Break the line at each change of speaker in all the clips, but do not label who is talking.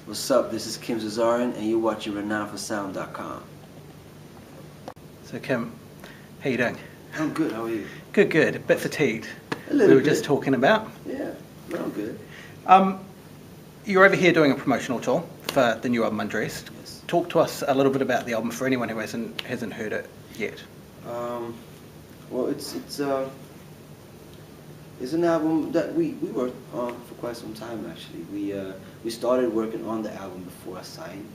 What's up? This is Kim Cesarion, and you're watching renownedforsound.com.
So Kim, how you doing?
I'm good. How are you?
Good, good. A bit fatigued.
A little
We were
bit.
just talking about.
Yeah, but I'm good.
You're over here doing a promotional tour for the new album Undressed.
Yes.
Talk to us a little bit about the album for anyone who hasn't heard it yet.
Well, it's an album that we worked on for quite some time. Actually, we started working on the album before I signed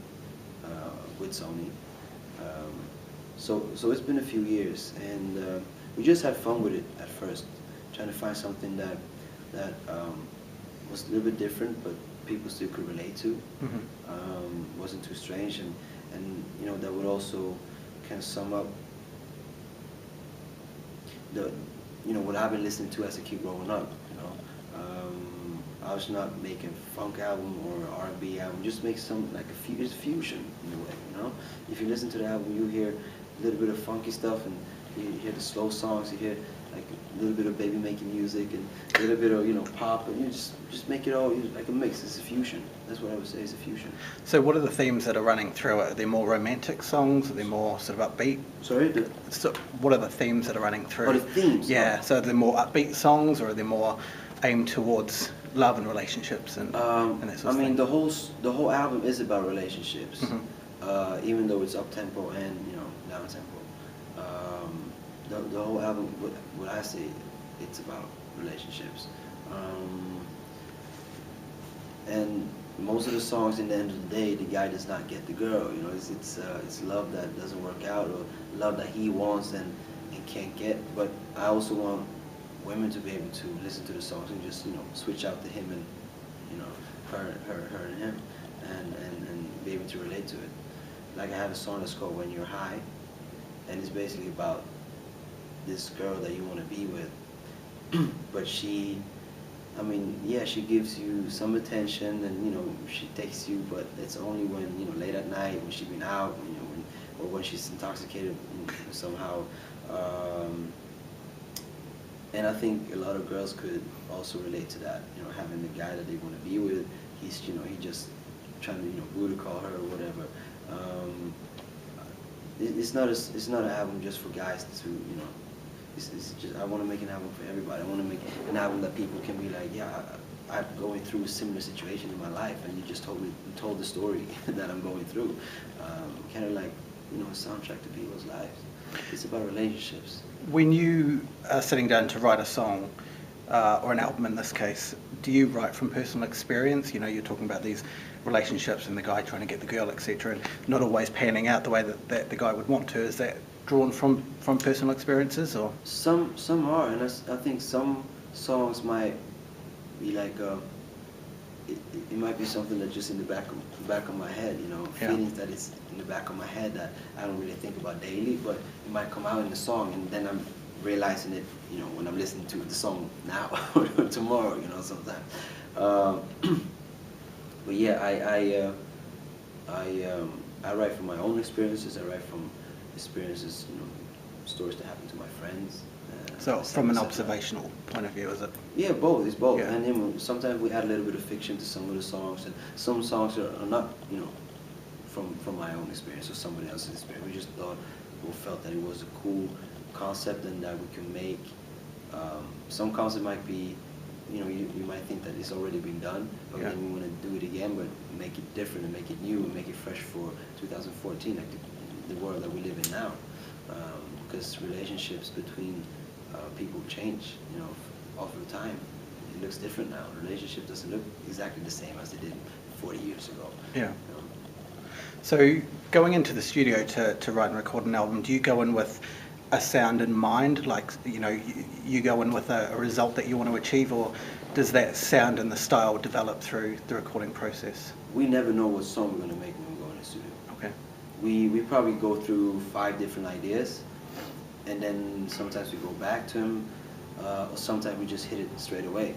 with Sony. So it's been a few years, and we just had fun with it at first, trying to find something that was a little bit different, but people still could relate to.
Mm-hmm.
Wasn't too strange, and you know, that would also kind of sum up what I've been listening to as a kid growing up. I was not making funk album or R&B album, just make some like it's fusion in a way. If you listen to the album, you hear a little bit of funky stuff, and you hear the slow songs, you hear like a little bit of baby making music and a little bit of pop, and you just make it all like a mix. It's a fusion. That's what I would say is a fusion.
So what are the themes that are running through it? Are they more romantic songs? Are they more sort of upbeat?
Sorry?
So what are the themes that are running through?
Oh, the themes?
Yeah, so are they more upbeat songs, or are they more aimed towards love and relationships and that sort of thing?
The whole album is about relationships,
Mm-hmm.
even though it's up tempo and down tempo. The whole album, what I say, it's about relationships, and most of the songs, in the end of the day, the guy does not get the girl. It's love that doesn't work out, or love that he wants and can't get. But I also want women to be able to listen to the songs and just switch out to him and her and him, and be able to relate to it. Like I have a song that's called "When You're High," and it's basically about this girl that you want to be with, but she gives you some attention, and she takes you, but it's only when late at night, when she's been out, or when she's intoxicated somehow. And I think a lot of girls could also relate to that. Having the guy that they want to be with, he's he just trying to booty call her or whatever. It's not an album just for guys to It's just, I want to make an album for everybody. I want to make an album that people can be like, yeah, I'm going through a similar situation in my life, and you just told the story that I'm going through. Kind of like a soundtrack to people's lives. It's about relationships.
When you are sitting down to write a song, or an album in this case, do you write from personal experience? You're talking about these relationships and the guy trying to get the girl, etc., and not always panning out the way that the guy would want to. Is that drawn from personal experiences, or?
Some are, and I think some songs might be like it might be something that's just in the back of my head,
Yeah.
feelings that is in the back of my head that I don't really think about daily, but it might come out in the song, and then I'm realizing it, when I'm listening to the song now or tomorrow, sometimes. But yeah, I write from my own experiences. I write from experiences, stories that happen to my friends.
So from an observational point of view, is it?
Yeah, both. It's both.
Yeah.
And then sometimes we add a little bit of fiction to some of the songs, and some songs are not, from my own experience or somebody else's experience. We just thought, we felt that it was a cool concept and that we can make. Some concept might be, you might think that it's already been done, but
Yeah.
then we want to do it again, but make it different and make it new and make it fresh for 2014, like the world that we live in now. Because relationships between people change, all the time. It looks different now. Relationship doesn't look exactly the same as it did 40 years ago.
Yeah. So going into the studio to write and record an album, do you go in with a sound in mind, like you go in with a result that you want to achieve, or does that sound and the style develop through the recording process?
We never know what song we're going to make when we go in the studio.
Okay.
We probably go through 5 different ideas, and then sometimes we go back to them, or sometimes we just hit it straight away.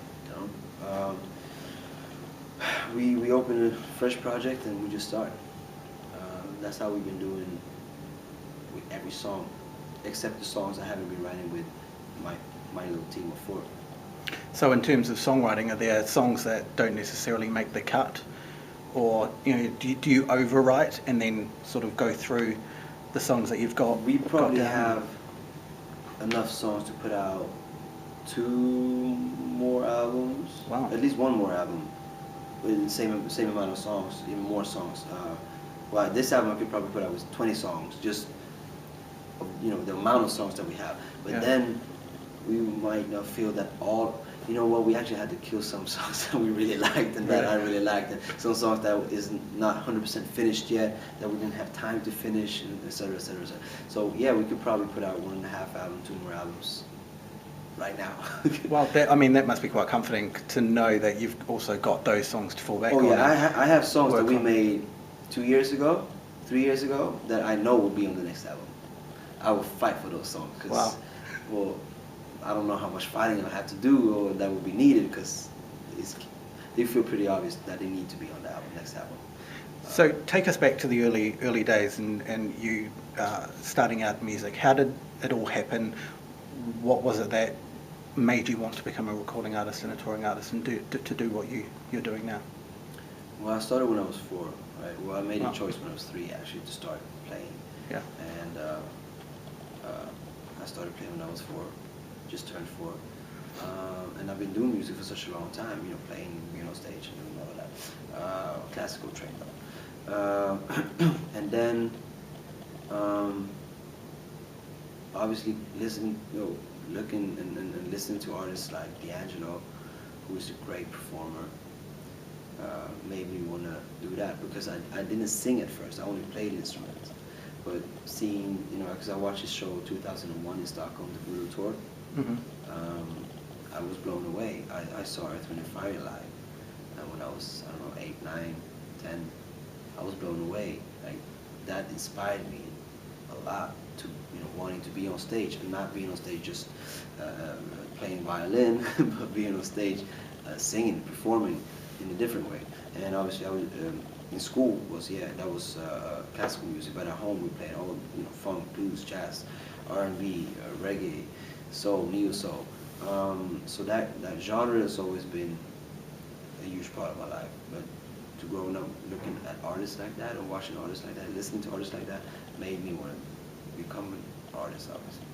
We open a fresh project and we just start. That's how we've been doing with every song, except the songs I haven't been writing with my little team of 4.
So in terms of songwriting, are there songs that don't necessarily make the cut, or do you overwrite and then sort of go through the songs that you've got?
We probably
got down?
have enough songs to put out 2 more albums.
Wow.
At least 1 more album with the same amount of songs, even more songs. Well, this album I could probably put out with 20 songs, just the amount of songs that we have. But then we might not feel that all. You know what? We actually had to kill some songs that we really liked and that I really liked, and some songs that is not 100% finished yet, that we didn't have time to finish, and et cetera, et cetera, et cetera. So yeah, we could probably put out 1.5 album, 2 more albums right now.
Well, that must be quite comforting to know that you've also got those songs to fall back on.
Oh yeah, I have songs that we made 2 years ago, 3 years ago, that I know will be on the next album. I will fight for those songs.
Wow.
Well, I don't know how much fighting I have to do or that will be needed, because they feel pretty obvious that they need to be on the next album.
So take us back to the early days and you starting out music. How did it all happen? What was it that made you want to become a recording artist and a touring artist and to do what you're doing now?
Well, I started when I was 4, right? Well, I made a choice when I was 3 actually to start playing.
Yeah.
And I started playing when I was 4. Just turned 4, and I've been doing music for such a long time, playing on stage and doing all of that, classical training. And then, obviously, looking and listening to artists like D'Angelo, who is a great performer, made me want to do that, because I didn't sing at first. I only played instruments. But seeing, because I watched his show 2001 in Stockholm, the Voodoo Tour.
Mm-hmm.
I was blown away. I saw Earth, Wind & Fire live when I was, 8, 9, 10. I was blown away. Like, that inspired me a lot to, wanting to be on stage, and not being on stage just playing violin, but being on stage singing, performing in a different way. And obviously I was, in school that was classical music, but at home we played all, funk, blues, jazz, R&B, reggae, soul, neo-soul. So that genre has always been a huge part of my life. But to growing up looking at artists like that, or watching artists like that, listening to artists like that, made me want to become an artist, obviously.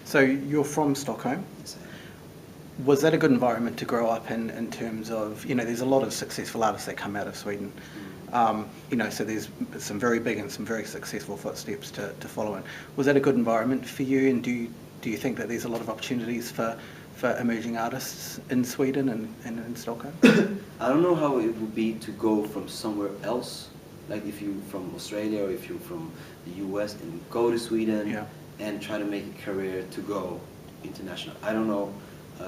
So you're from Stockholm?
Yes, I am.
Was that a good environment to grow up in terms of, there's a lot of successful artists that come out of Sweden. So there's some very big and some very successful footsteps to follow in. Was that a good environment for you, and do you think that there's a lot of opportunities for emerging artists in Sweden and in Stockholm?
I don't know how it would be to go from somewhere else, like if you're from Australia or if you're from the US, and go to Sweden and try to make a career to go international. I don't know,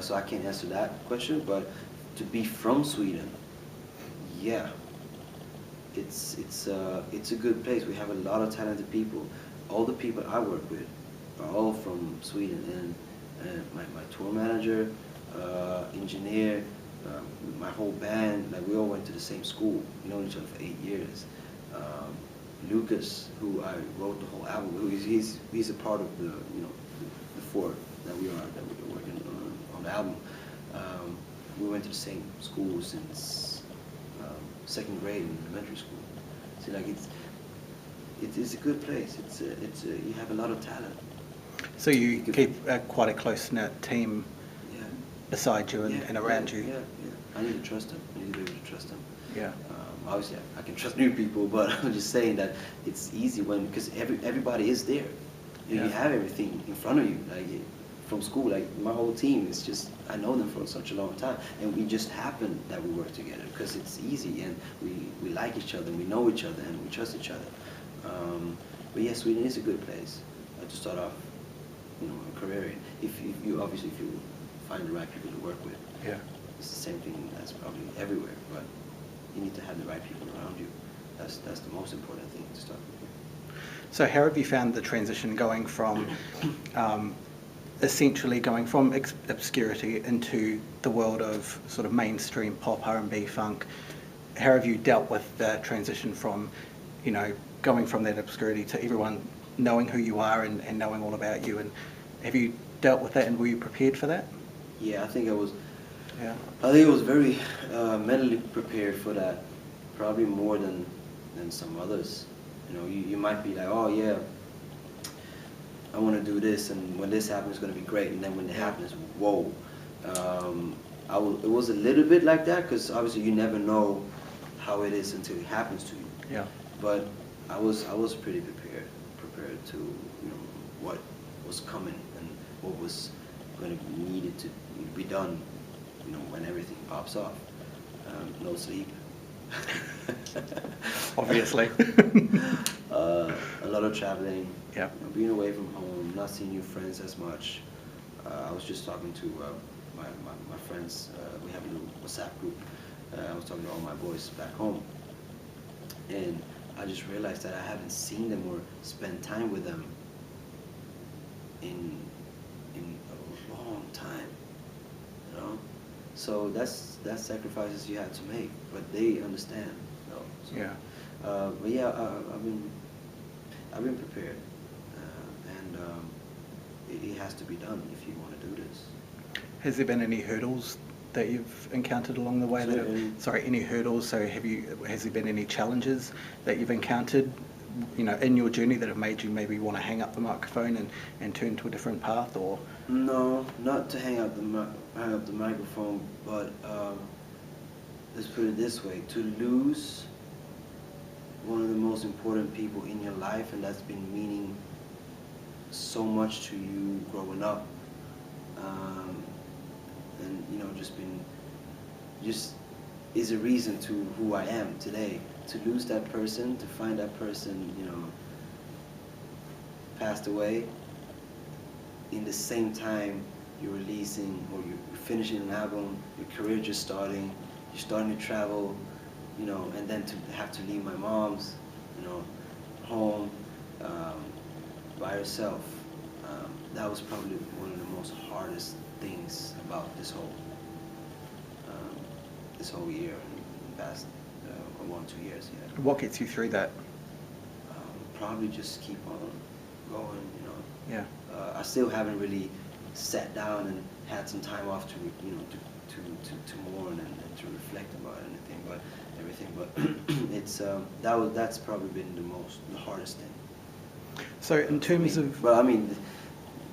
so I can't answer that question, but to be from Sweden, yeah. It's a good place. We have a lot of talented people. All the people I work with are all from Sweden, and my tour manager, engineer, my whole band, like we all went to the same school. We know each other for 8 years. Lucas, who I wrote the whole album with, he's a part of the the 4 that we're working on the album. We went to the same school since 2nd grade in elementary school. So like it's a good place. You have a lot of talent.
So you keep quite a close-knit team beside you and around you.
Yeah. I need to trust them. I need to be able to trust them.
Yeah.
Obviously, I can trust new people, but I'm just saying that it's easy because everybody is there. You have everything in front of you. Like from school, like my whole team is just, I know them for such a long time, and we just happen that we work together because it's easy, and we like each other, we know each other, and we trust each other. But yeah, Sweden is a good place to start off, a career in. If you find the right people to work with.
Yeah.
It's the same thing as probably everywhere, but you need to have the right people around you. That's the most important thing to start with.
So how have you found the transition going from essentially going from obscurity into the world of sort of mainstream pop, R&B, funk? How have you dealt with the transition from, going from that obscurity to everyone knowing who you are and knowing all about you? And have you dealt with that, and were you prepared for that?
Yeah, I think I was.
Yeah.
I think I was very mentally prepared for that probably more than some others. You know, you might be like, oh yeah, I want to do this, and when this happens, it's going to be great. And then when it happens, whoa. It was a little bit like that, because obviously you never know how it is until it happens to you.
Yeah.
But I was pretty prepared to, you know, what was coming and what was going to be needed to be done, you know, when everything pops off. No sleep.
Obviously.
A lot of traveling.
Yeah.
You know, being away from home, not seeing your friends as much. I was just talking to my friends. We have a little WhatsApp group. I was talking to all my boys back home, and I just realized that I haven't seen them or spent time with them in a long time. You know, so that's sacrifices you have to make, but they understand. No. So,
Yeah.
But yeah, I've been prepared, and it has to be done if you want to do this.
Has there been any hurdles that you've encountered along the way? Any hurdles? So has there been any challenges that you've encountered, you know, in your journey that have made you maybe want to hang up the microphone and turn to a different path, or?
No, not to hang up the microphone, but let's put it this way: to lose one of the most important people in your life, and that's been meaning so much to you growing up, and you know, just is a reason to who I am today. To lose that person, to find that person, you know, passed away, in the same time you're releasing or you're finishing an album, your career just starting, you're starting to travel, you know, and then to have to leave my mom's, you know, home by herself. That was probably one of the most hardest things about this whole year and the past 1-2 years. Yeah.
What gets you through that?
Probably just keep on going, you know.
Yeah.
I still haven't really sat down and had some time off to, you know, to mourn and to reflect about everything. But it's that's probably been the hardest thing.
So in terms of,
well, I mean,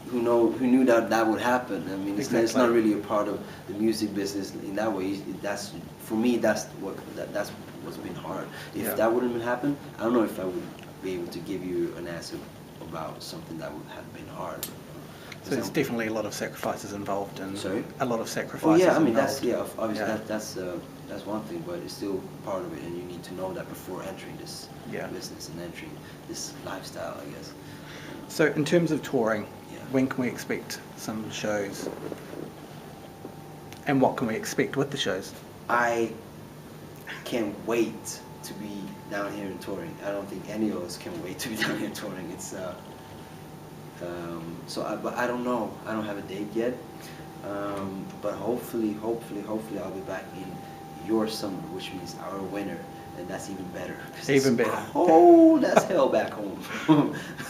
who knew that would happen? I mean,
exactly.
It's not really a part of the music business in that way. That's, for me, that's what's been hard. If that wouldn't happen, I don't know if I would be able to give you an answer about something that would have been hard.
So there's definitely a lot of sacrifices involved, and
sorry?
A lot of sacrifices.
Oh yeah, I mean
involved.
obviously that's one thing, but it's still part of it, and you need to know that before entering this business and entering this lifestyle, I guess.
So in terms of touring, when can we expect some shows? And what can we expect with the shows?
I can't wait to be down here and touring. I don't think any of us can wait to be down here touring. It's but I don't know. I don't have a date yet. But hopefully I'll be back in your summer, which means our winter, and that's even better.
Even better.
Oh, that's hell back home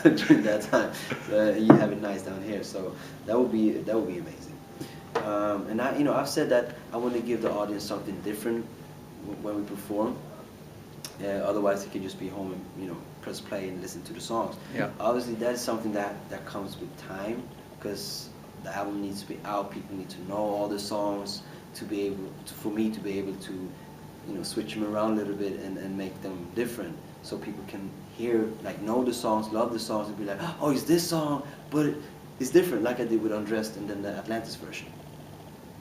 during that time. You have it nice down here, so that would be amazing. And I've said that I want to give the audience something different when we perform. Otherwise, it could just be home and, you know, press play and listen to the songs.
Yeah.
Obviously, that's something that comes with time, because the album needs to be out. People need to know all the songs for me to be able to, you know, switch them around a little bit and make them different, so people can hear, like, know the songs, love the songs, and be like, oh, it's this song, but it's different, like I did with Undressed and then the Atlantis version.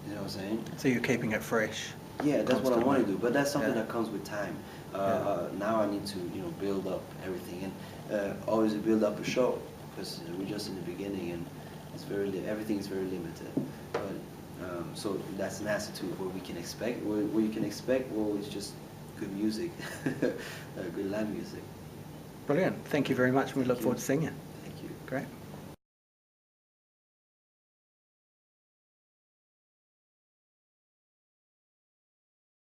You know what I'm saying?
So you're keeping it fresh.
Yeah, that's what I want to do, but that's something that comes with time. Now I need to, you know, build up everything, and always build up a show, because we're just in the beginning, and it's everything is very limited. But so that's an answer to what we can expect. What you can expect, well, it's just good music, good live music.
Brilliant. Thank you very much, and we look forward to seeing you.
Thank you.
Great.